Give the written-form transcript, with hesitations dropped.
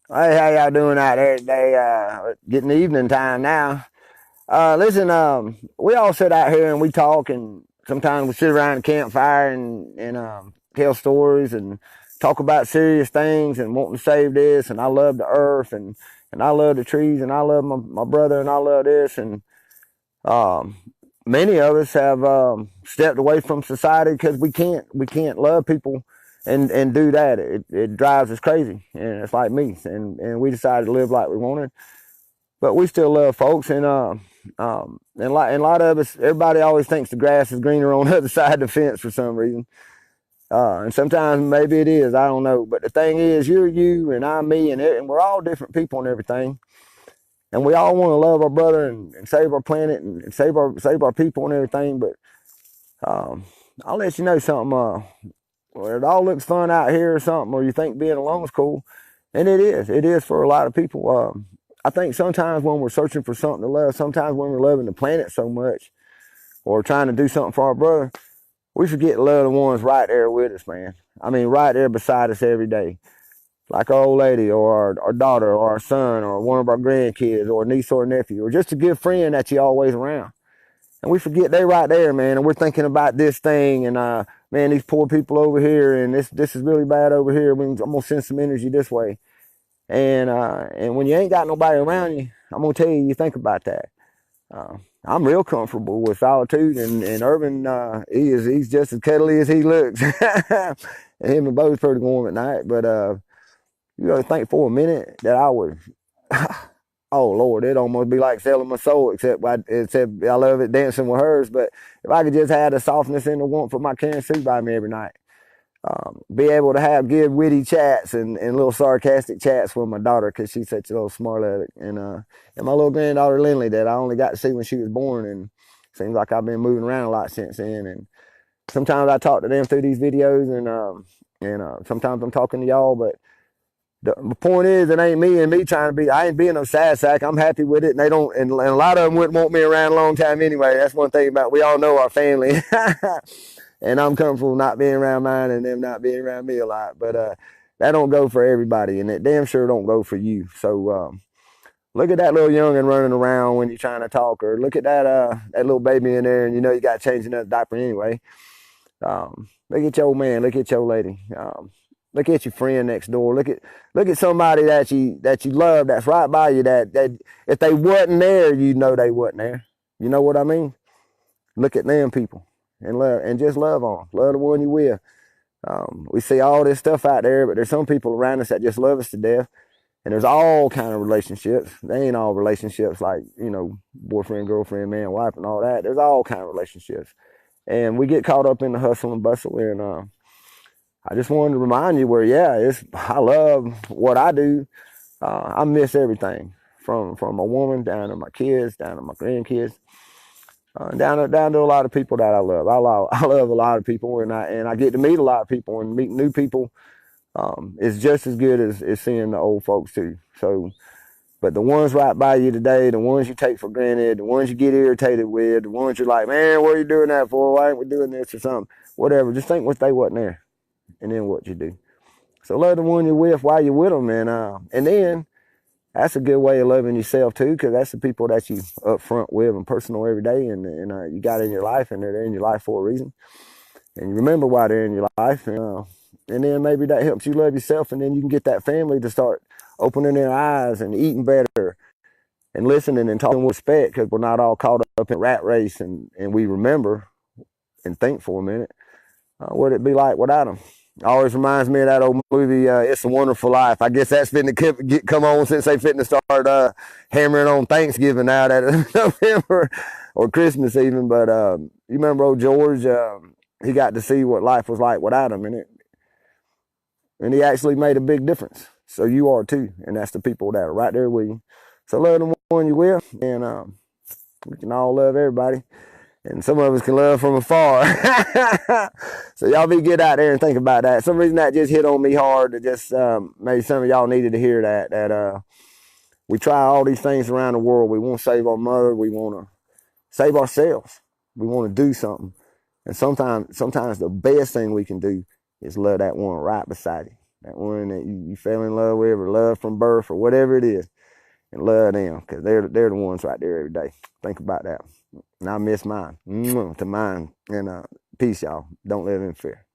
Hey, how y'all doing out there today? Getting evening time now. Listen, we all sit out here and we talk, and sometimes we sit around a campfire and tell stories and talk about serious things and wanting to save this. And I love the earth and I love the trees and I love my brother and I love this. And um, many of us have stepped away from society because we can't love people and do that. It drives us crazy, and it's like me. And we decided to live like we wanted, but we still love folks. And a lot of us, everybody always thinks the grass is greener on the other side of the fence for some reason. And sometimes maybe it is, I don't know. But the thing is, you're you and I'm me, and we're all different people and everything. And we all want to love our brother and save our planet and save our people and everything. But um, I'll let you know something. Well, it all looks fun out here or something, or you think being alone is cool, and it is. It is for a lot of people. I think sometimes when we're searching for something to love, sometimes when we're loving the planet so much, or trying to do something for our brother, we forget to love the ones right there with us, man. I mean, right there beside us every day, like our old lady, or our daughter, or our son, or one of our grandkids, or a niece or a nephew, or just a good friend that you always around. And we forget they right there, man. And we're thinking about this thing and man, these poor people over here, and this is really bad over here. I'm gonna send some energy this way. And when you ain't got nobody around you, I'm gonna tell you, you think about that. I'm real comfortable with solitude, and Irvin, he's just as cuddly as he looks. And him and Bo's pretty warm at night. But you gotta think for a minute that I would. Oh Lord, it'd almost be like selling my soul, except I love it dancing with hers. But if I could just have the softness and the warmth of my Karen Sue by me every night, be able to have good witty chats and little sarcastic chats with my daughter, because she's such a little smart aleck, and my little granddaughter Lindley that I only got to see when she was born, and seems like I've been moving around a lot since then. And sometimes I talk to them through these videos, and sometimes I'm talking to y'all, but the point is, it ain't me and me trying to be. I ain't being no sad sack. I'm happy with it, and they don't. And a lot of them wouldn't want me around a long time anyway. That's one thing about. We all know our family, and I'm comfortable not being around mine and them not being around me a lot. But that don't go for everybody, and it damn sure don't go for you. So look at that little youngin running around when you're trying to talk, or look at that little baby in there, and you know you got to change another diaper anyway. Look at your old man. Look at your lady. Look at your friend next door. Look at somebody that you love that's right by you. That if they wasn't there, you know they wasn't there. You know what I mean? Look at them people and love and just love on. Love the one you with. We see all this stuff out there, but there's some people around us that just love us to death. And there's all kind of relationships. They ain't all relationships like, boyfriend, girlfriend, man, wife, and all that. There's all kind of relationships. And we get caught up in the hustle and bustle. And I just wanted to remind you where, yeah, I love what I do. I miss everything from a woman down to my kids, down to my grandkids, down to a lot of people that I love. I love a lot of people, and I get to meet a lot of people, and meet new people is just as good as seeing the old folks too. So, but the ones right by you today, the ones you take for granted, the ones you get irritated with, the ones you're like, man, what are you doing that for? Why ain't we doing this or something? Whatever. Just think what they wasn't there, and then what you do. So love the one you're with while you're with them, and then that's a good way of loving yourself too, because that's the people that you up front with and personal every day, and you got in your life, and they're there in your life for a reason, and you remember why they're in your life, and then maybe that helps you love yourself, and then you can get that family to start opening their eyes and eating better and listening and talking with respect, because we're not all caught up in rat race, and we remember and think for a minute, what it'd be like without them. Always reminds me of that old movie, It's a Wonderful Life. I guess that's fitting to come on since they fitting to start hammering on Thanksgiving out at November or Christmas even. But you remember old George? He got to see what life was like without him, and he actually made a big difference. So you are too, and that's the people that are right there with you. So love the one you with, and we can all love everybody. And some of us can love from afar. So y'all be good out there and think about that. Some reason that just hit on me hard. To just maybe some of y'all needed to hear that we try all these things around the world. We want to save our mother. We want to save ourselves. We want to do something. And sometimes the best thing we can do is love that one right beside you. that one that you fell in love with, or love from birth, or whatever it is, and love them, because they're the ones right there every day. Think about that. And I miss mine. To mine. And peace, y'all. Don't live in fear.